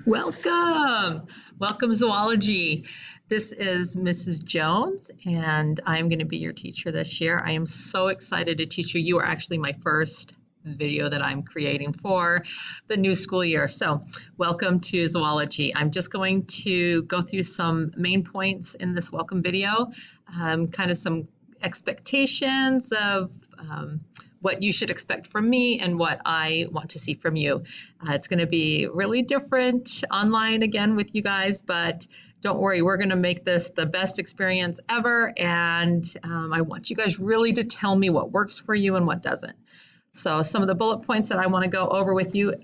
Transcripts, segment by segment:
Welcome. Welcome, Zoology. This is Mrs. Jones, and I'm going to be your teacher this year. I am so excited to teach you. You are actually my first video that I'm creating for the new school year. So welcome to Zoology. I'm just going to go through some main points in this welcome video, kind of some expectations of what you should expect from me and what I want to see from you. It's going to be really different online again with you guys, but don't worry, we're going to make this the best experience ever. And I want you guys really to tell me what works for you and what doesn't. So some of the bullet points that I want to go over with you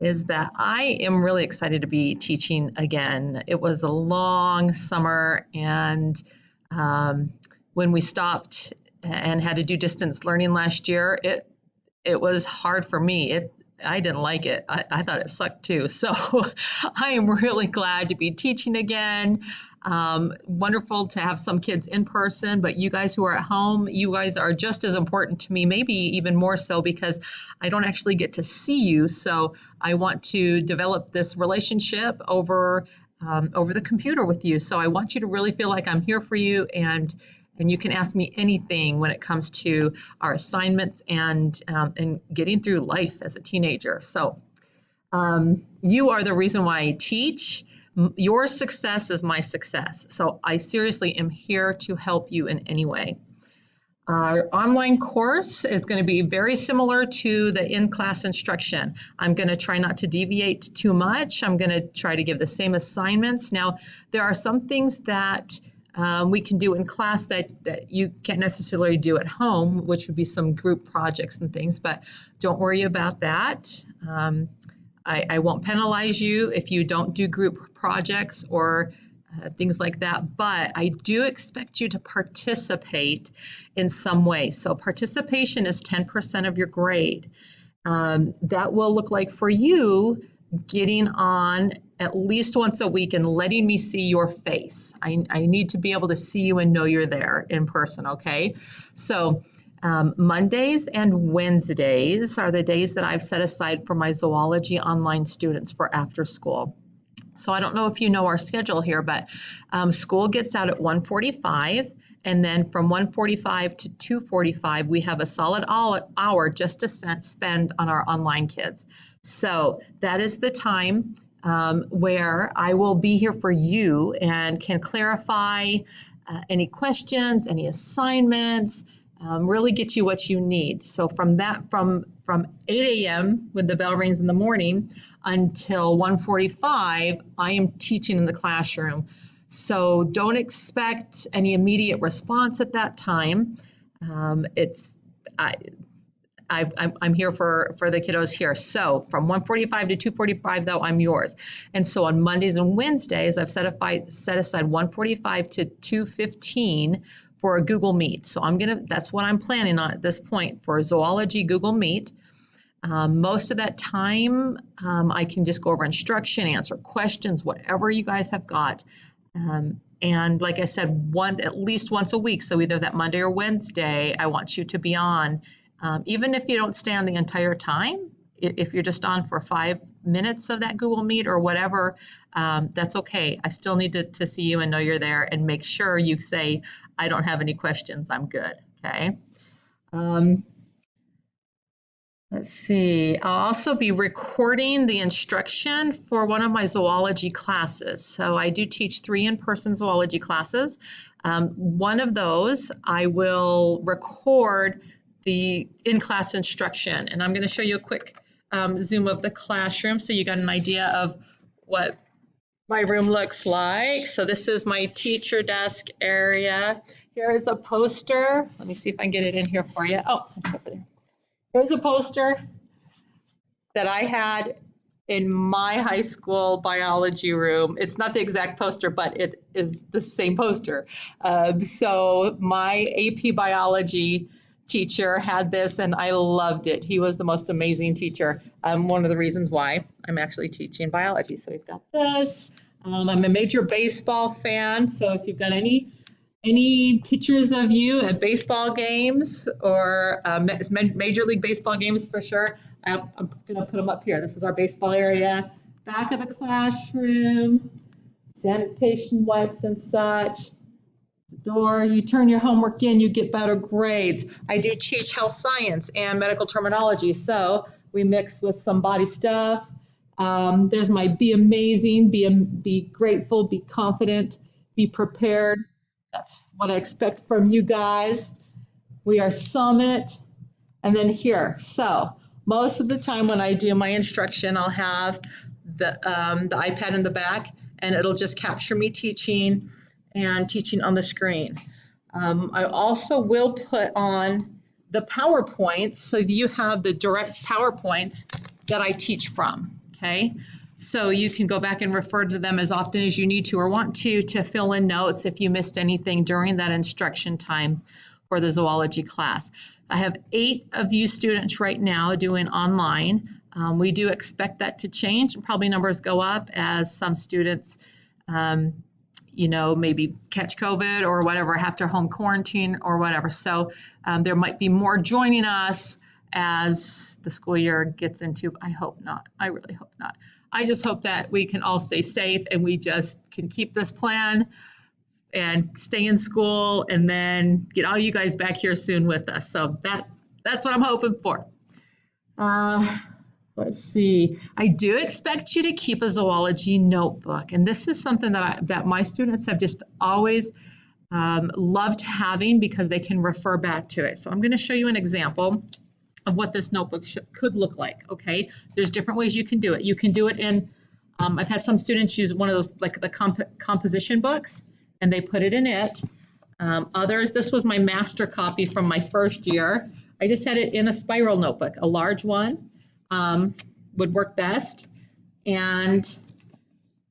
is that I am really excited to be teaching again. It was a long summer, and when we stopped and had to do distance learning last year, it was hard for me. I didn't like it. I thought it sucked too. So I am really glad to be teaching again. Wonderful to have some kids in person, but you guys who are at home, you guys are just as important to me, maybe even more so, because I don't actually get to see you. So I want to develop this relationship over the computer with you. So I want you to really feel like I'm here for you, and you can ask me anything when it comes to our assignments and getting through life as a teenager. So you are the reason why I teach. Your success is my success. So I seriously am here to help you in any way. Our online course is going to be very similar to the in-class instruction. I'm going to try not to deviate too much. I'm going to try to give the same assignments. Now, there are some things that we can do in class that you can't necessarily do at home, which would be some group projects and things, but don't worry about that. I won't penalize you if you don't do group projects or things like that, but I do expect you to participate in some way. So participation is 10% of your grade. That will look like for you getting on at least once a week and letting me see your face. I need to be able to see you and know you're there in person, okay? So Mondays and Wednesdays are the days that I've set aside for my zoology online students for after school. So I don't know if you know our schedule here, but school gets out at 1:45, and then from 1:45 to 2:45, we have a solid hour just to spend on our online kids. So that is the time where I will be here for you and can clarify any questions, any assignments, really get you what you need. So from 8 a.m. when the bell rings in the morning until 1:45, I am teaching in the classroom. So don't expect any immediate response at that time. I'm here for the kiddos here. So from 1:45 to 2:45, though, I'm yours. And so on Mondays and Wednesdays, I've set aside 1:45 to 2:15 for a Google Meet. So that's what I'm planning on at this point for Zoology Google Meet. Most of that time, I can just go over instruction, answer questions, whatever you guys have got. And like I said, at least once a week. So either that Monday or Wednesday, I want you to be on. Even if you don't stay on the entire time, if you're just on for 5 minutes of that Google Meet or whatever, that's okay. I still need to see you and know you're there, and make sure you say, I don't have any questions, I'm good, okay? Let's see, I'll also be recording the instruction for one of my zoology classes. So I do teach 3 in-person zoology classes. One of those, I will record the in-class instruction, and I'm going to show you a quick zoom of the classroom so you got an idea of what my room looks like. So this is my teacher desk area. Here is a poster. Let me see if I can get it in here for you. Oh, it's over there. Here's a poster that I had in my high school biology room. It's not the exact poster, but it is the same poster. So my AP biology teacher had this, and I loved it. He was the most amazing teacher. One of the reasons why I'm actually teaching biology. So we've got this. I'm a major baseball fan, so if you've got any pictures of you at baseball games or Major League Baseball games for sure, I'm going to put them up here. This is our baseball area. back of the classroom, sanitation wipes and such. The door, you turn your homework in, you get better grades. I do teach health science and medical terminology, so we mix with some body stuff. There's my be amazing, be grateful, be confident, be prepared. That's what I expect from you guys. We are Summit. And then here, so most of the time when I do my instruction, I'll have the iPad in the back, and it'll just capture me teaching and teaching on the screen. I also will put on the PowerPoints, so you have the direct PowerPoints that I teach from, okay? So you can go back and refer to them as often as you need to or want to fill in notes if you missed anything during that instruction time for the zoology class. I have 8 of you students right now doing online. We do expect that to change. Probably numbers go up as some students, maybe catch COVID or whatever, have to home quarantine or whatever. So there might be more joining us as the school year gets into. I hope not. I really hope not. I just hope that we can all stay safe and we just can keep this plan and stay in school and then get all you guys back here soon with us. So that's what I'm hoping for. Let's see. I do expect you to keep a zoology notebook. And this is something that my students have just always loved having because they can refer back to it. So I'm going to show you an example of what this notebook could look like, okay? There's different ways you can do it. You can do it in, I've had some students use one of those, like the composition books, and they put it in it. Others, this was my master copy from my first year. I just had it in a spiral notebook, a large one would work best. And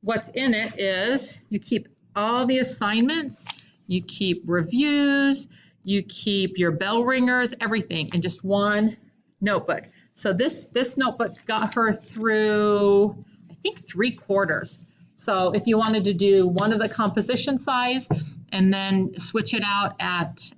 what's in it is you keep all the assignments, you keep reviews, you keep your bell ringers, everything in just one notebook. So this notebook got her through, I think, 3 quarters. So if you wanted to do one of the composition size and then switch it out at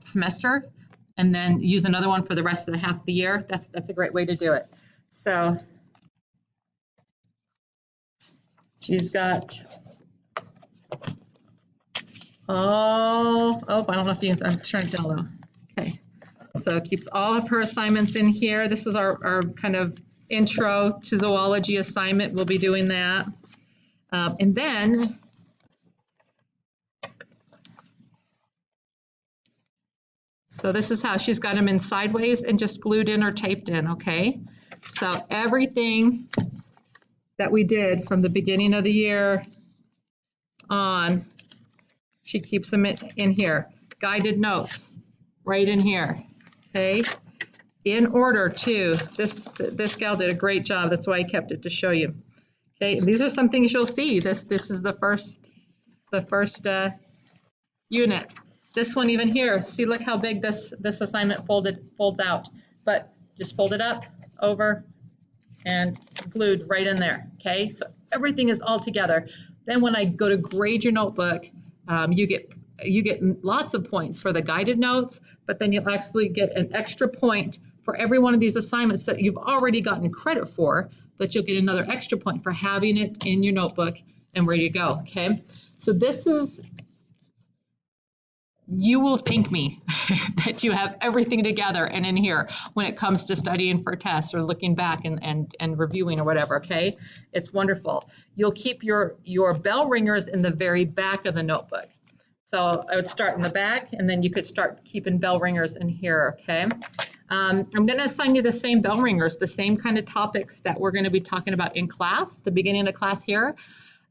semester and then use another one for the rest of the half of the year, that's a great way to do it. So she's got, I don't know if you can, I'm trying to tell though. Okay, so it keeps all of her assignments in here. This is our kind of intro to zoology assignment. We'll be doing that. And then so this is how she's got them in sideways and just glued in or taped in, okay? So everything that we did from the beginning of the year on, she keeps them in here. Guided notes right in here, okay? In order too. This gal did a great job. That's why I kept it to show you. Okay, and these are some things you'll see. This is the first unit. This one even here. See, look how big this assignment folds out. But just fold it up, over, and glued right in there. Okay, so everything is all together. Then when I go to grade your notebook, you get lots of points for the guided notes, but then you'll actually get an extra point for every one of these assignments that you've already gotten credit for, but you'll get another extra point for having it in your notebook and ready to go, okay? So this is, you will thank me that you have everything together and in here when it comes to studying for tests or looking back and reviewing or whatever, okay? It's wonderful. You'll keep your bell ringers in the very back of the notebook. So I would start in the back, and then you could start keeping bell ringers in here, okay? I'm going to assign you the same bell ringers, the same kind of topics that we're going to be talking about in class, the beginning of class here.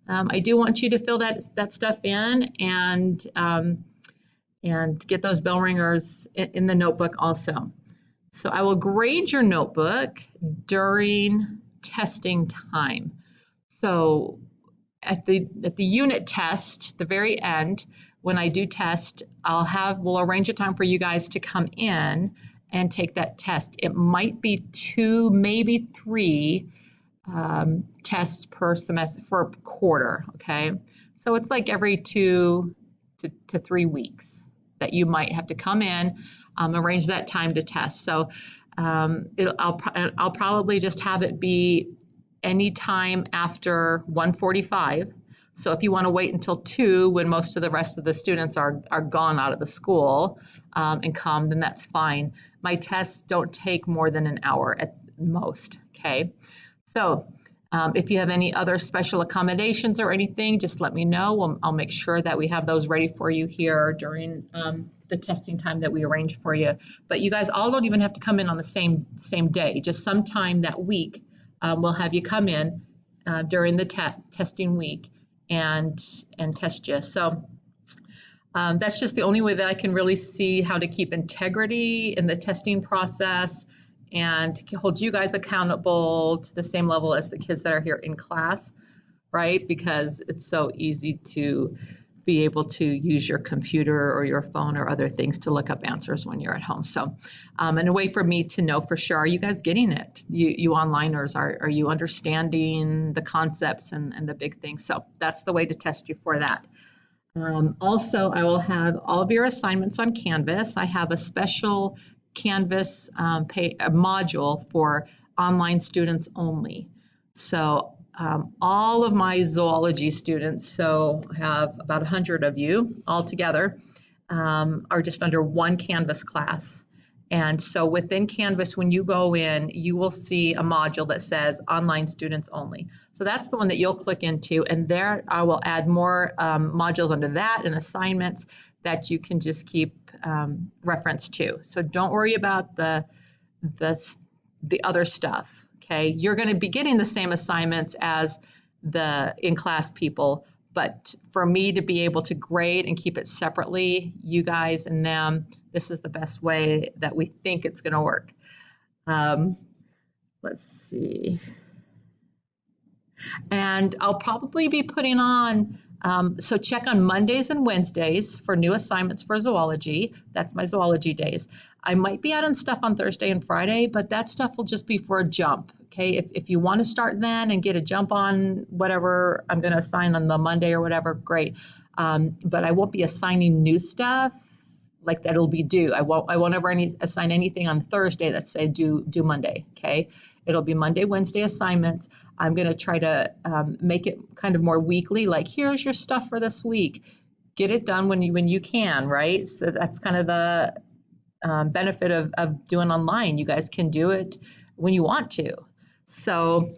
I do want you to fill that stuff in and get those bell ringers in the notebook also. So I will grade your notebook during testing time. So at the unit test, the very end, when I do test, we'll arrange a time for you guys to come in and take that test. It might be 2, maybe 3 tests per semester for a quarter, okay? So it's like every 2 to 3 weeks that you might have to come in, arrange that time to test. So I'll probably just have it be anytime after 1:45. So if you want to wait until 2 when most of the rest of the students are gone out of the school and come, then that's fine. My tests don't take more than an hour at most, okay? So if you have any other special accommodations or anything, just let me know. I'll make sure that we have those ready for you here during the testing time that we arrange for you. But you guys all don't even have to come in on the same day. Just sometime that week, we'll have you come in during the testing week and test you. So that's just the only way that I can really see how to keep integrity in the testing process and hold you guys accountable to the same level as the kids that are here in class, right? Because it's so easy to be able to use your computer or your phone or other things to look up answers when you're at home. So, and a way for me to know for sure, are you guys getting it? You onliners, are you understanding the concepts and the big things? So that's the way to test you for that. Also, I will have all of your assignments on Canvas. I have a special Canvas a module for online students only. So all of my zoology students, so I have about 100 of you all together, are just under one Canvas class. And so within Canvas, when you go in, you will see a module that says online students only. So that's the one that you'll click into, and there I will add more modules under that and assignments that you can just keep reference to. So don't worry about the other stuff, okay? You're going to be getting the same assignments as the in-class people, but for me to be able to grade and keep it separately, you guys and them, this is the best way that we think it's going to work. Let's see. And I'll probably be putting on, so check on Mondays and Wednesdays for new assignments for zoology. That's my zoology days. I might be adding stuff on Thursday and Friday, but that stuff will just be for a jump. Okay, if you want to start then and get a jump on whatever I'm going to assign on the Monday or whatever, great. But I won't be assigning new stuff like that'll be due. I won't ever assign anything on Thursday that say due Monday. Okay, it'll be Monday, Wednesday assignments. I'm going to try to make it kind of more weekly. Like, here's your stuff for this week. Get it done when you can, right? So that's kind of the benefit of doing online. You guys can do it when you want to. So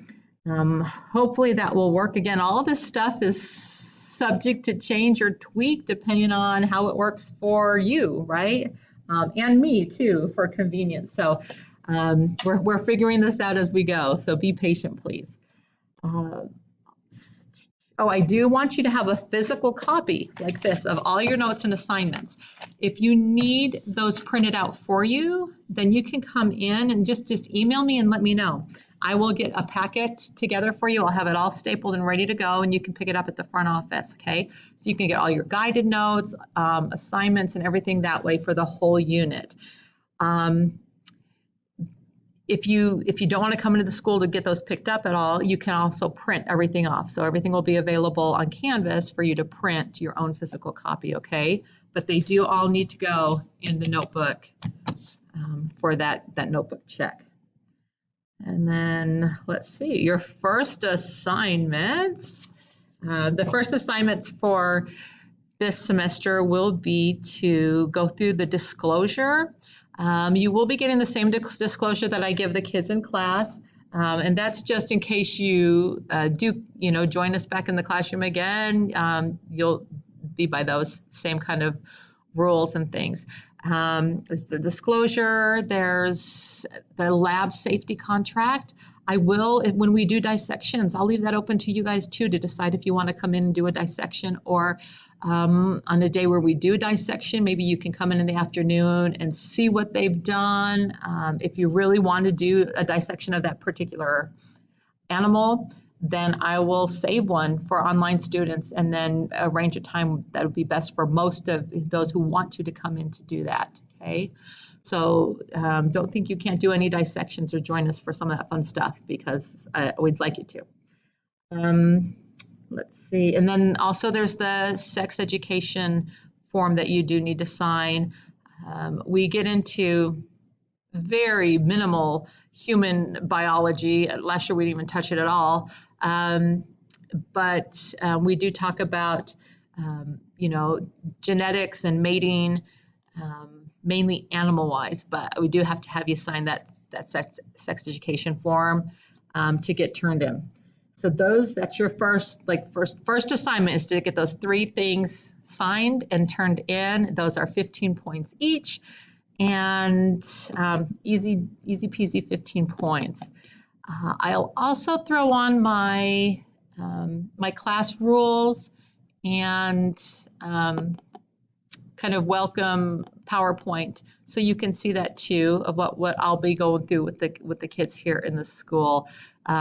hopefully that will work. Again, all of this stuff is subject to change or tweak depending on how it works for you, right? And me too, for convenience. So we're figuring this out as we go. So be patient, please. I do want you to have a physical copy like this of all your notes and assignments. If you need those printed out for you, then you can come in and just email me and let me know. I will get a packet together for you. I'll have it all stapled and ready to go, and you can pick it up at the front office, okay? So you can get all your guided notes, assignments, and everything that way for the whole unit. If you don't want to come into the school to get those picked up at all, you can also print everything off. So everything will be available on Canvas for you to print your own physical copy, okay? But they do all need to go in the notebook for that notebook check. And then let's see, your first assignments. The first assignments for this semester will be to go through the disclosure. You will be getting the same disclosure that I give the kids in class, and that's just in case you do, join us back in the classroom again. You'll be by those same kind of rules and things. There's the disclosure. There's the lab safety contract. I will, when we do dissections, I'll leave that open to you guys too to decide if you want to come in and do a dissection, or on a day where we do dissection, maybe you can come in the afternoon and see what they've done. If you really want to do a dissection of that particular animal, then I will save one for online students and then arrange a time that would be best for most of those who want to come in to do that, okay? So don't think you can't do any dissections or join us for some of that fun stuff, because we'd like you to. Let's see, and then also there's the sex education form that you do need to sign. We get into very minimal human biology. Last year we didn't even touch it at all. But we do talk about, genetics and mating, mainly animal-wise, but we do have to have you sign that sex education form to get turned in. So that's your first assignment, is to get those 3 things signed and turned in. Those are 15 points each, and easy peasy 15 points. I'll also throw on my class rules and kind of welcome PowerPoint, so you can see that too, of what I'll be going through with the kids here in the school. But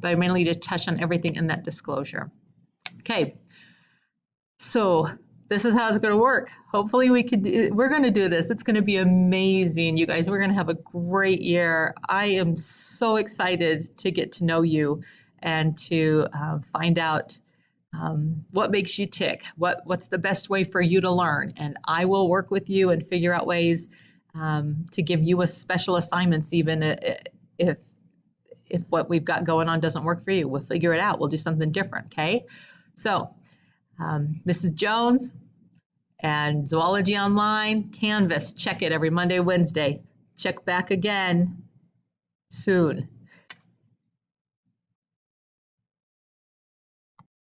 I mainly just touch on everything in that disclosure. Okay, so this is how it's going to work. Hopefully we're going to do this. It's going to be amazing, you guys. We're going to have a great year. I am so excited to get to know you and to find out what makes you tick, what's the best way for you to learn. And I will work with you and figure out ways to give you a special assignments, even if what we've got going on doesn't work for you. We'll figure it out. We'll do something different, okay? So Mrs. Jones and Zoology Online, Canvas, check it every Monday, Wednesday. Check back again soon.